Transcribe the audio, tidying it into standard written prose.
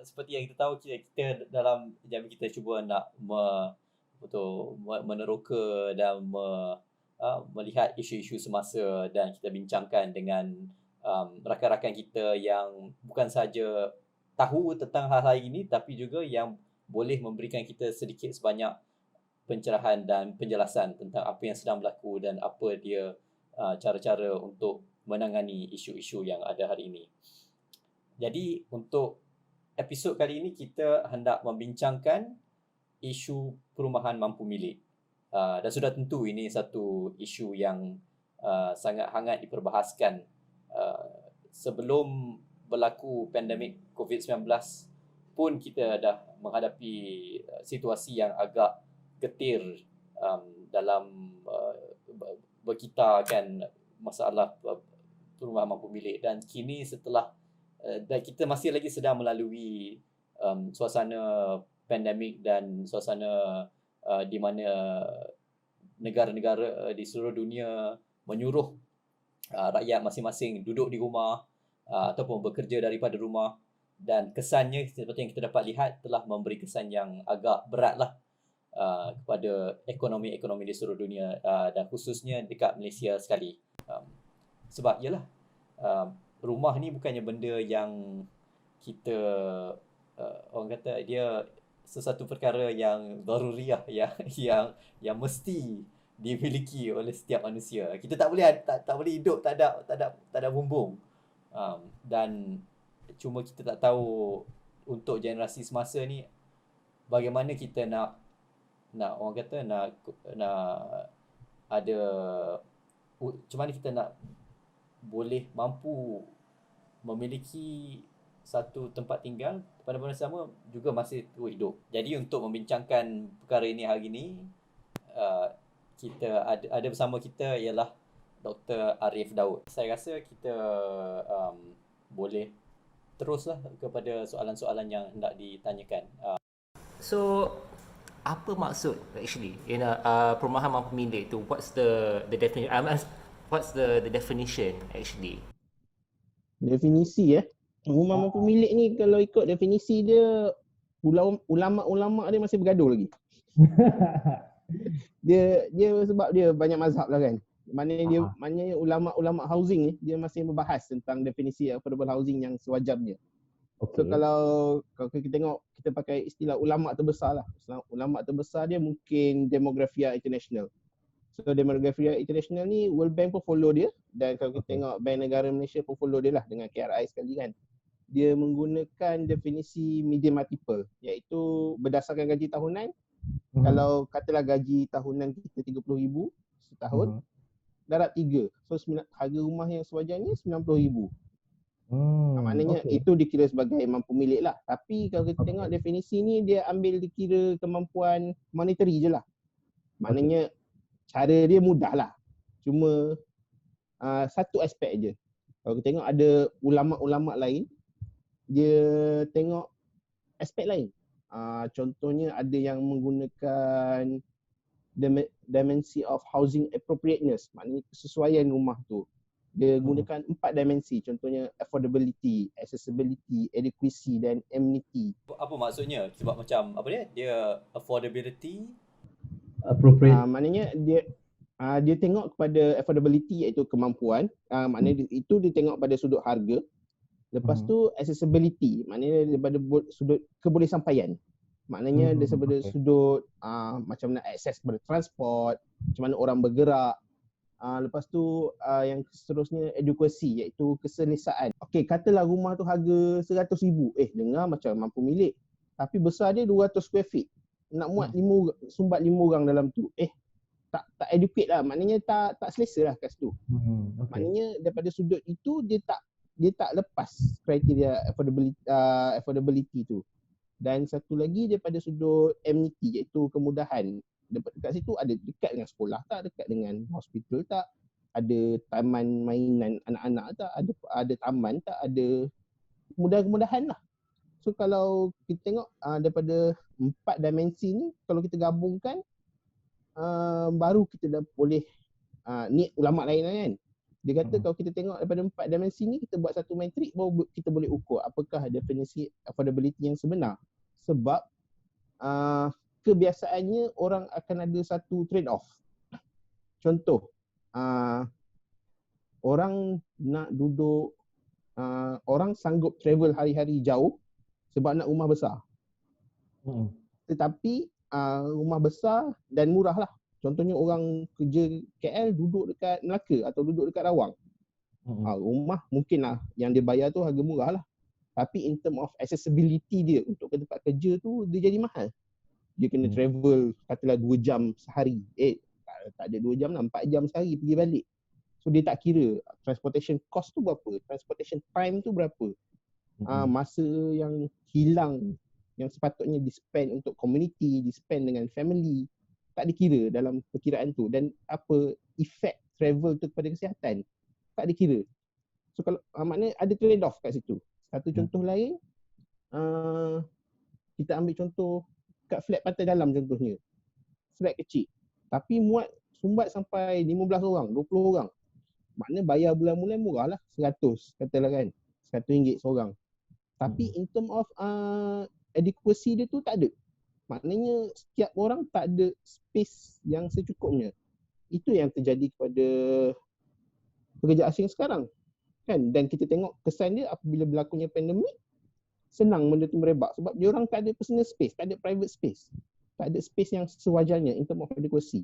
seperti yang kita tahu, kita dalam jam kita cuba nak meneroka dan melihat isu-isu semasa, dan kita bincangkan dengan rakan-rakan kita yang bukan saja tahu tentang hal-hal ini, tapi juga yang boleh memberikan kita sedikit sebanyak pencerahan dan penjelasan tentang apa yang sedang berlaku dan apa dia cara-cara untuk menangani isu-isu yang ada hari ini. Jadi untuk episod kali ini kita hendak membincangkan isu perumahan mampu milik. Dan sudah tentu ini satu isu yang sangat hangat diperbahaskan sebelum berlaku pandemik COVID-19 pun kita dah menghadapi situasi yang agak getir dalam berkitarkan masalah perumahan mampu milik, dan kini setelah dan kita masih lagi sedang melalui suasana pandemik dan suasana di mana negara-negara di seluruh dunia menyuruh rakyat masing-masing duduk di rumah ataupun bekerja daripada rumah, dan kesannya seperti yang kita dapat lihat telah memberi kesan yang agak beratlah kepada ekonomi di seluruh dunia, dan khususnya dekat Malaysia sekali. Sebab ialah rumah ni bukannya benda yang kita orang kata dia sesuatu perkara yang daruriyah yang mesti dimiliki oleh setiap manusia. Kita tak boleh hidup tak ada bumbung. Dan cuma kita tak tahu untuk generasi semasa ni bagaimana kita nak orang kata nak ada macam mana kita nak boleh mampu memiliki satu tempat tinggal pada masa sama juga masih terus hidup. Jadi untuk membincangkan perkara ini hari ini, kita ada bersama kita ialah Dr. Arif Daud. Saya rasa kita boleh teruslah kepada soalan-soalan yang hendak ditanyakan. So apa maksud actually perumahan mampu milik tu? What's the definition? What's the definition actually? Definisi rumah mampu milik ni kalau ikut definisi dia, ulama-ulama dia masih bergaduh lagi. dia sebab dia banyak mazhab lah kan. Maknanya ulama-ulama housing ni dia masih membahas tentang definisi affordable housing yang sewajarnya. Okay. So kalau kita tengok, kita pakai istilah ulama terbesar lah. Ulama terbesar dia mungkin Demografia International. So Demografia International ni World Bank pun follow dia, dan kalau kita tengok Bank Negara Malaysia pun follow dia lah dengan KRI sekali kan. Dia menggunakan definisi median multiple, iaitu berdasarkan gaji tahunan. Kalau katalah gaji tahunan kita 30,000 setahun, darab 3. So harga rumah yang sewajarnya 90,000. Maknanya itu dikira sebagai mampu milik lah. Tapi kalau kita tengok definisi ni, dia ambil dikira kemampuan monetary je lah. Maknanya cara dia mudah lah. Cuma satu aspek je. Kalau kita tengok ada ulama-ulama lain, dia tengok aspek lain. Contohnya ada yang menggunakan dimensi of housing appropriateness, maknanya kesesuaian rumah tu. Dia gunakan 4 dimensi, contohnya affordability, accessibility, adequacy dan amenity. Apa maksudnya? Sebab macam apa dia affordability, appropriate. Maknanya dia tengok kepada affordability, iaitu kemampuan. Maknanya itu dia tengok pada sudut harga. Lepas tu accessibility, maknanya daripada sudut kebolesampaian. Maknanya daripada sudut macam mana akses kepada transport, macam mana orang bergerak. Lepas tu yang seterusnya adequacy, iaitu keselesaan. Okey, katalah rumah tu harga 100,000. Dengar macam mampu milik. Tapi besar dia 200 square feet. Nak muat sumbat 5 orang dalam tu. Tak adequate lah. Maknanya tak selesa lah kat situ. Maknanya daripada sudut itu dia tak lepas kriteria affordability tu. Dan satu lagi daripada sudut amenity, iaitu kemudahan. Dekat situ ada dekat dengan sekolah tak, dekat dengan hospital tak, ada taman mainan anak-anak tak, ada taman tak, ada kemudahan-kemudahan lah. So kalau kita tengok daripada 4 dimensi ni, kalau kita gabungkan, baru kita dah boleh ni ulama lain lah kan. Dia kata kalau kita tengok daripada 4 dimensi ni, kita buat satu metrik baru kita boleh ukur apakah definisi affordability yang sebenar. Sebab kebiasaannya orang akan ada satu trade off. Contoh, orang nak duduk, orang sanggup travel hari-hari jauh sebab nak rumah besar. Tetapi rumah besar dan murah lah. Contohnya orang kerja KL duduk dekat Melaka atau duduk dekat Rawang. Rumah mungkin lah yang dia bayar tu harga murah lah. Tapi in term of accessibility dia untuk ke tempat kerja tu, dia jadi mahal. Dia kena travel katalah 2 jam sehari. Tak ada 2 jam lah, 4 jam sehari pergi balik. So dia tak kira transportation cost tu berapa, transportation time tu berapa. Masa yang hilang yang sepatutnya di-spend untuk community, di-spend dengan family, tak dikira dalam perkiraan tu. Dan apa efek travel tu kepada kesihatan, tak dikira. So kalau maknanya ada trade off kat situ. Satu contoh lain, kita ambil contoh kat flat pantai dalam contohnya. Flat kecil. Tapi sumbat sampai 15 orang, 20 orang. Maknanya bayar bulan mula murah lah, 100 katalah kan. RM100 seorang. Tapi in term of adequacy dia tu tak ada. Maknanya setiap orang tak ada space yang secukupnya. Itu yang terjadi kepada pekerja asing sekarang. Kan? Dan kita tengok kesan dia apabila berlakunya pandemik, senang benda tu merebak sebab dia orang tak ada personal space, tak ada private space. Tak ada space yang sewajarnya in term of adequacy.